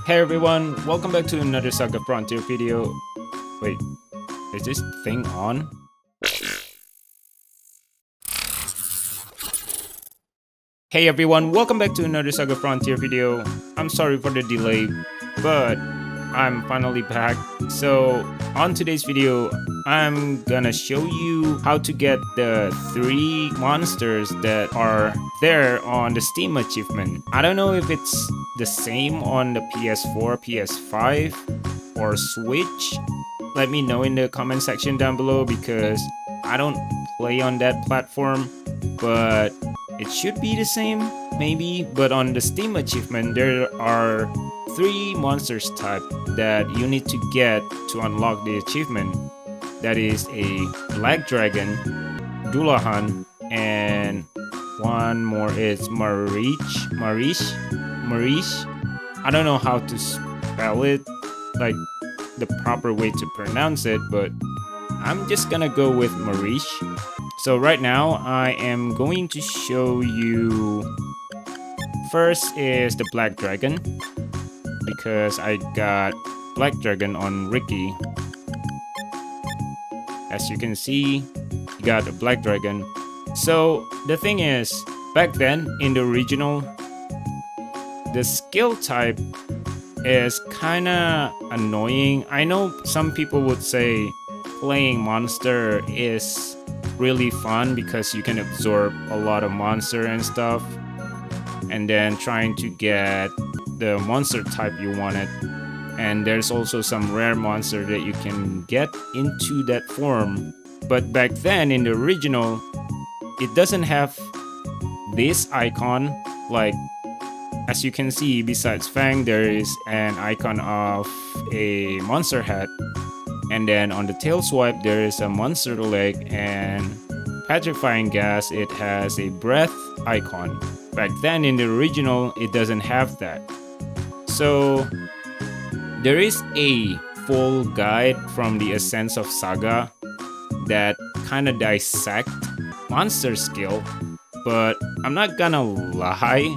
Hey everyone, welcome back to another SaGa Frontier video. Wait, is this thing on? Hey everyone, welcome back to another SaGa Frontier video. I'm sorry for the delay, but I'm finally back. So on today's video, I'm gonna show you how to get the 3 monsters that are there on the Steam achievement. I don't know if it's the same on the PS4, PS5, or Switch. Let me know in the comment section down below because I don't play on that platform, but it should be the same, maybe. But on the Steam achievement, there are 3 monsters type that you need to get to unlock the achievement. That is a black dragon, Dullahan, and one more is Mariche. I don't know how to spell it, like the proper way to pronounce it, but I'm just gonna go with Mariche. So right now I am going to show you, first is the black dragon, because I got black dragon on Ricky. As you can see, you got a black dragon. So the thing is, back then in the original, the skill type is kinda annoying. I know some people would say playing monster is really fun because you can absorb a lot of monster and stuff, and then trying to get the monster type you wanted. And there's also some rare monster that you can get into that form. But back then in the original, it doesn't have this icon. Like, as you can see, besides Fang, there is an icon of a monster head. And then on the tail swipe, there is a monster leg, and petrifying gas, it has a breath icon. Back then in the original, it doesn't have that. So there is a full guide from the Essence of SaGa that kind of dissect monster skill, but I'm not gonna lie,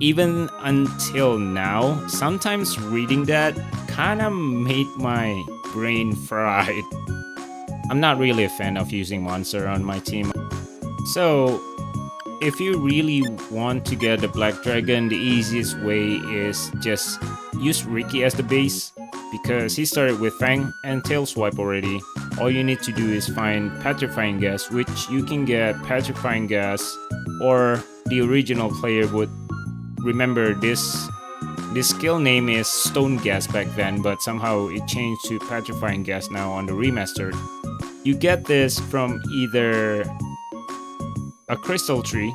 even until now, sometimes reading that kind of made my brain fried. I'm not really a fan of using monster on my team. So if you really want to get the black dragon, the easiest way is just use Ricky as the base, because he started with Fang and tail swipe already. All you need to do is find petrifying gas, which you can get petrifying gas, or the original player would remember this skill name is stone gas back then, but somehow it changed to petrifying gas now on the remastered. You get this from either a crystal tree,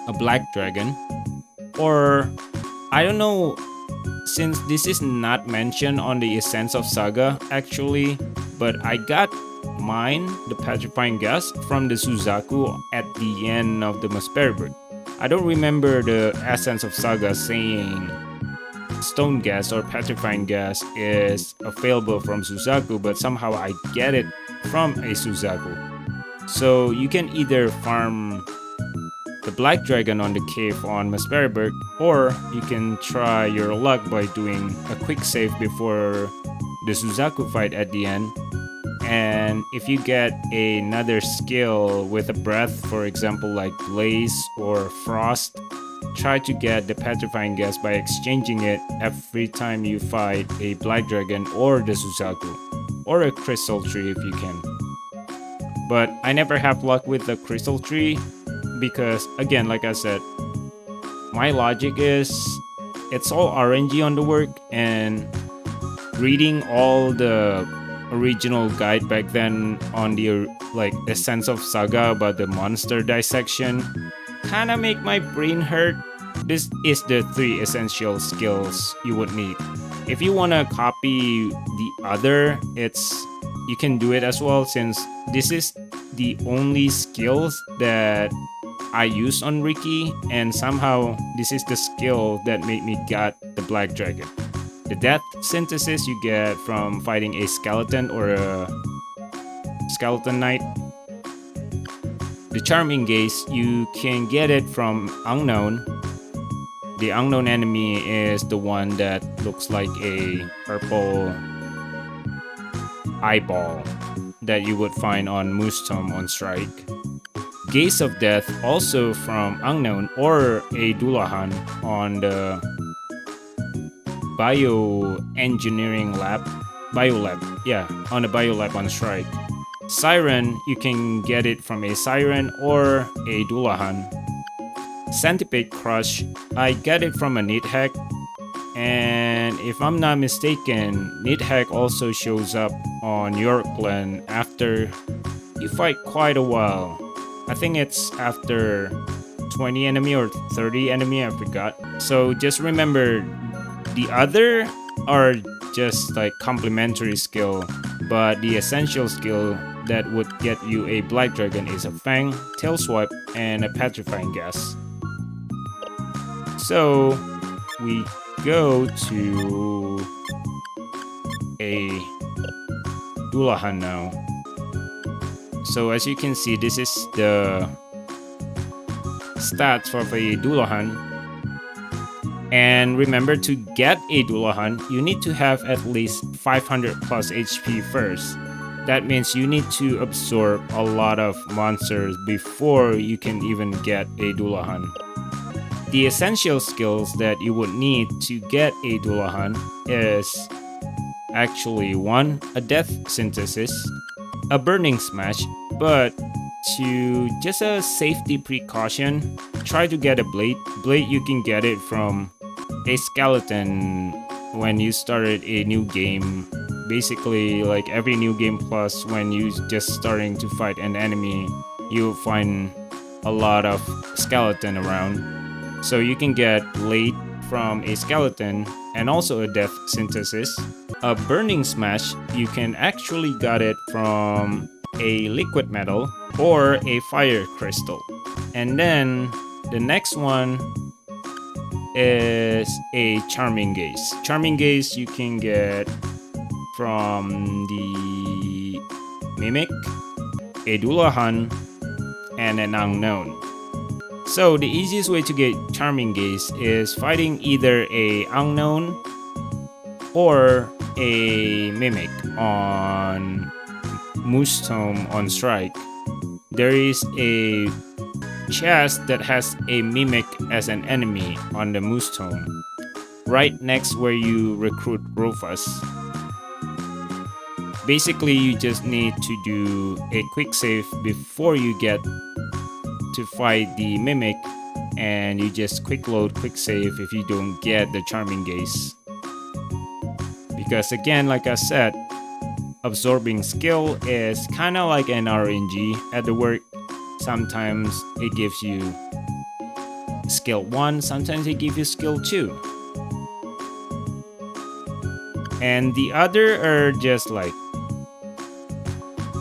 a black dragon, or I don't know, since this is not mentioned on the Essence of SaGa actually, but I got mine, the petrifying gas, from the Suzaku at the end of the Masperberg. I don't remember the Essence of SaGa saying stone gas or petrifying gas is available from Suzaku, but somehow I get it from a Suzaku. So you can either farm the black dragon on the cave on Masperberg, or you can try your luck by doing a quick save before the Suzaku fight at the end. And if you get another skill with a breath, for example like blaze or frost, try to get the petrifying gas by exchanging it every time you fight a black dragon or the Suzaku, or a crystal tree if you can. But I never have luck with the crystal tree because, again, like I said, my logic is it's all RNG on the work, and reading all the original guide back then on the Essence of SaGa about the monster dissection kind of make my brain hurt. This is the 3 essential skills you would need. If you want to copy the other, you can do it as well, since this is the only skills that I use on Ricky, and somehow this is the skill that made me get the black dragon. The death synthesis you get from fighting a skeleton or a skeleton knight. The charming gaze, you can get it from unknown. The unknown enemy is the one that looks like a purple eyeball that you would find on Moostone on Strike. Gaze of Death, also from Unknown or a Dullahan on the Bioengineering Lab. Biolab, yeah, on the Biolab on Strike. Siren, you can get it from a Siren or a Dullahan. Centipede Crush, I get it from a Nidhack. And if I'm not mistaken, Nidhack also shows up on Yorkland after you fight quite a while. I think it's after 20 enemy or 30 enemy, I forgot. So just remember, the other are just like complementary skill, but the essential skill that would get you a Black Dragon is a Fang, Tail Swipe, and a Petrifying Gas. So we go to a Dullahan now. So as you can see, this is the stats for a Dullahan. And remember, to get a Dullahan, you need to have at least 500 plus HP first. That means you need to absorb a lot of monsters before you can even get a Dullahan. The essential skills that you would need to get a Dullahan is actually 1. A Death Synthesis, a Burning Smash, but to just a safety precaution, try to get a Blade. Blade, you can get it from a skeleton when you started a new game. Basically, like every new game plus, when you just starting to fight an enemy, you'll find a lot of skeleton around. So you can get Blade from a skeleton and also a Death Synthesis. A Burning Smash, you can actually get it from a liquid metal or a fire crystal. And then the next one is a Charming Gaze. Charming Gaze you can get from the Mimic, a Dullahan, and an Unknown. So the easiest way to get Charming Gaze is fighting either a Unknown or a Mimic on Moostone on Strike. There is a chest that has a Mimic as an enemy on the Moostone, right next where you recruit Rufus. Basically, you just need to do a quick save before you get to fight the Mimic, and you just quick load, quick save if you don't get the Charming Gaze. Because again, like I said, absorbing skill is kind of like an RNG at the work. Sometimes it gives you skill 1, sometimes it gives you skill 2. And the other are just like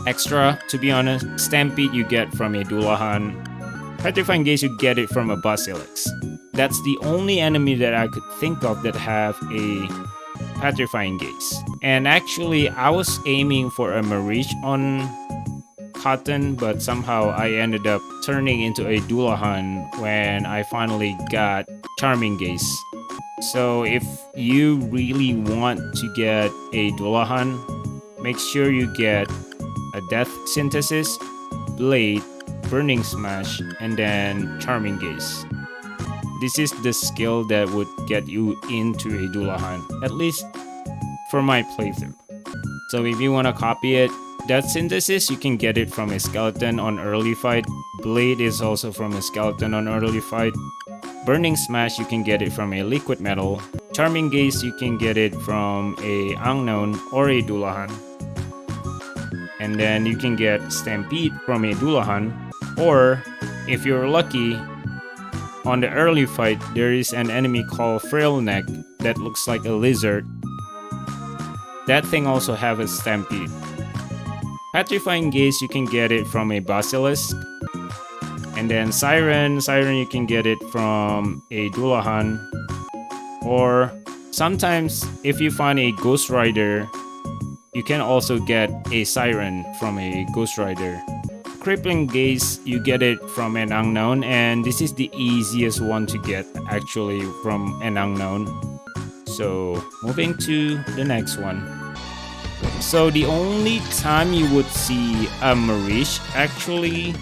extra, to be honest. Stampede you get from a Dullahan. Petrifying Gaze you get it from a Basilisk. That's the only enemy that I could think of that have a Petrifying Gaze. And actually, I was aiming for a Mariche on Cotton, but somehow I ended up turning into a Dullahan when I finally got Charming Gaze. So if you really want to get a Dullahan, make sure you get a Death Synthesis, Blade, Burning Smash, and then Charming Gaze. This is the skill that would get you into a Dullahan, at least for my playthrough. So if you want to copy it, Death Synthesis, you can get it from a skeleton on early fight. Blade is also from a skeleton on early fight. Burning Smash, you can get it from a liquid metal. Charming Gaze, you can get it from a Unknown or a Dullahan. And then you can get Stampede from a Dullahan. Or, if you're lucky, on the early fight, there is an enemy called Frail Neck that looks like a lizard. That thing also have a Stampede. Petrifying Gaze, you can get it from a Basilisk. And then Siren you can get it from a Dullahan. Or sometimes if you find a Ghost Rider, you can also get a Siren from a Ghost Rider. crippling gaze, you get it from an unknown, and this is the easiest one to get actually from an unknown. So moving to the next one. So the only time you would see a Mariche, actually,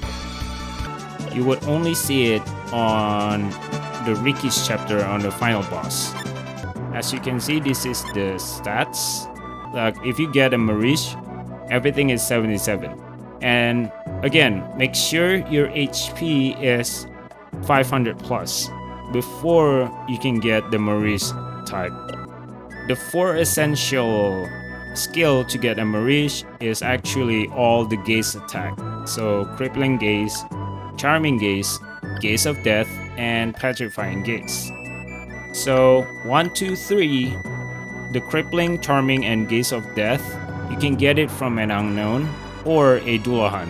you would only see it on the Ricky's chapter on the final boss. As you can see, this is the stats. Like if you get a Mariche, everything is 77. And again, make sure your HP is 500 plus before you can get the Mariche type. The 4 essential skill to get a Mariche is actually all the gaze attack. So crippling gaze, charming gaze, gaze of death, and petrifying gaze. So 1, 2, 3, the crippling, charming, and gaze of death, you can get it from an unknown or a Dullahan.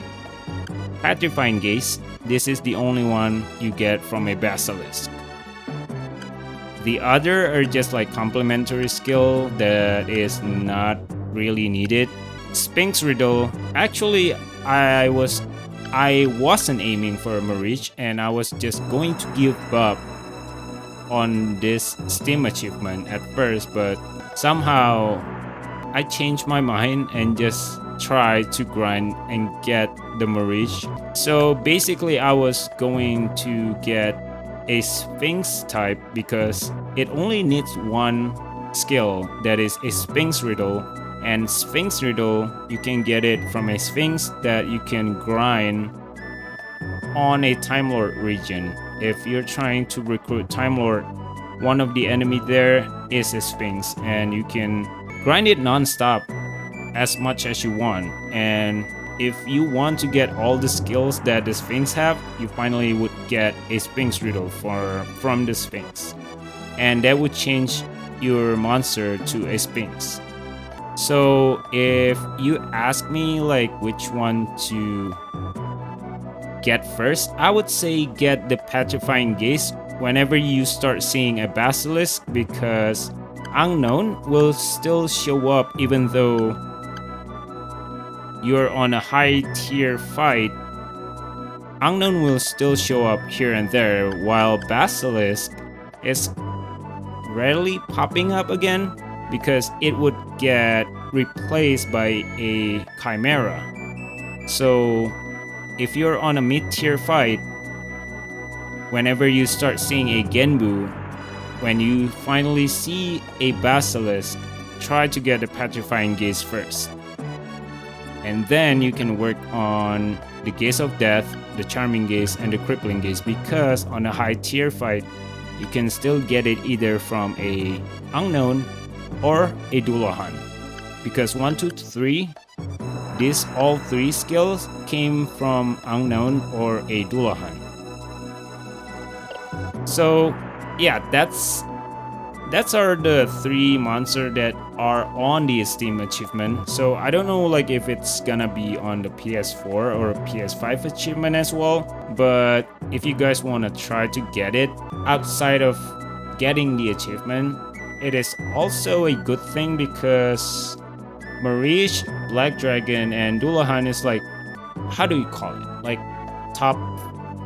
Petrifying gaze, this is the only one you get from a basilisk. The other are just like complementary skill that is not really needed. Sphinx riddle, actually I wasn't aiming for a Mariche, and I was just going to give up on this Steam achievement at first, but somehow I changed my mind and just tried to grind and get the Mariche. So basically I was going to get a Sphinx type because it only needs one skill, that is a Sphinx riddle. And Sphinx riddle, you can get it from a Sphinx that you can grind on a Time Lord region. If you're trying to recruit Time Lord, one of the enemy there is a Sphinx, and you can grind it non-stop as much as you want. And if you want to get all the skills that the Sphinx have, you finally would get a Sphinx riddle from the Sphinx, and that would change your monster to a Sphinx. So if you ask me like which one to get first, I would say get the petrifying gaze whenever you start seeing a basilisk, because unknown will still show up even though you're on a high tier fight. Unknown will still show up here and there, while basilisk is rarely popping up again because it would get replaced by a chimera. So if you're on a mid-tier fight, whenever you start seeing a Genbu, when you finally see a basilisk, try to get the petrifying gaze first. And then you can work on the gaze of death, the charming gaze, and the crippling gaze, because on a high tier fight, you can still get it either from a unknown or a Dullahan. Because 1, 2, 3, these all 3 skills came from unknown or a Dullahan. So yeah, that's are the 3 monsters that are on the Steam achievement. So I don't know like if it's gonna be on the PS4 or PS5 achievement as well, but if you guys want to try to get it outside of getting the achievement, it is also a good thing because Mariche, Black Dragon, and Dullahan is like, how do you call it? Like top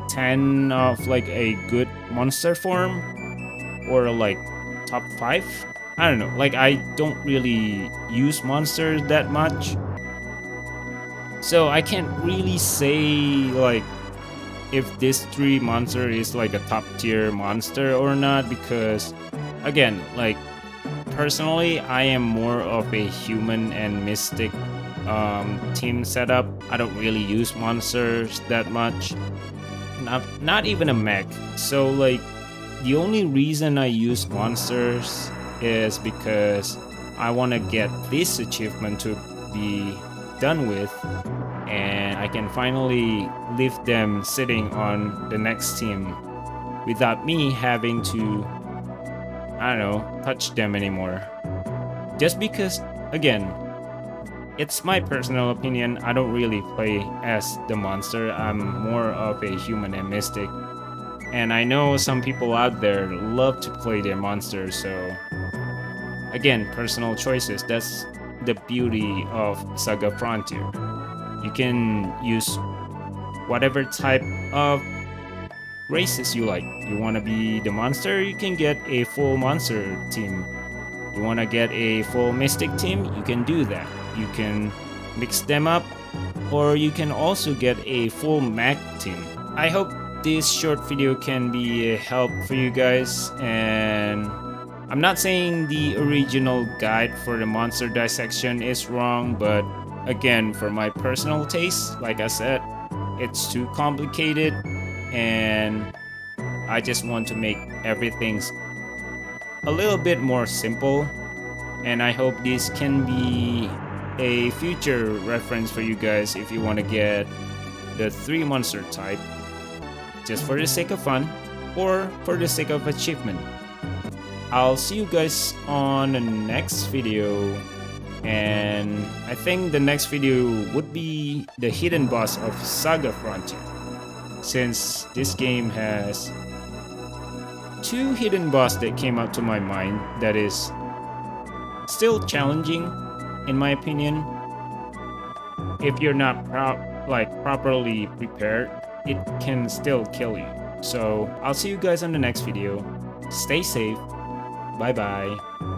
10 of like a good monster form, or like top 5? I don't know, like I don't really use monsters that much, so I can't really say like if this 3 monster is like a top tier monster or not, because again, like personally I am more of a human and mystic team setup. I don't really use monsters that much, not even a mech. So like the only reason I use monsters is because I want to get this achievement to be done with, and I can finally leave them sitting on the next team without me having to, I don't know, touch them anymore. Just because, again, it's my personal opinion, I don't really play as the monster. I'm more of a human and mystic. And I know some people out there love to play their monsters, so again, personal choices. That's the beauty of SaGa Frontier. You can use whatever type of races you like. You want to be the monster, you can get a full monster team. You want to get a full mystic team, you can do that. You can mix them up, or you can also get a full mag team. I hope this short video can be a help for you guys, and I'm not saying the original guide for the monster dissection is wrong, but again, for my personal taste, like I said, it's too complicated, and I just want to make everything a little bit more simple, and I hope this can be a future reference for you guys if you want to get the 3 monster type just for the sake of fun or for the sake of achievement. I'll see you guys on the next video, and I think the next video would be the hidden boss of SaGa Frontier, since this game has 2 hidden boss that came up to my mind that is still challenging in my opinion. If you're not properly prepared, it can still kill you. So I'll see you guys on the next video. Stay safe. Bye bye.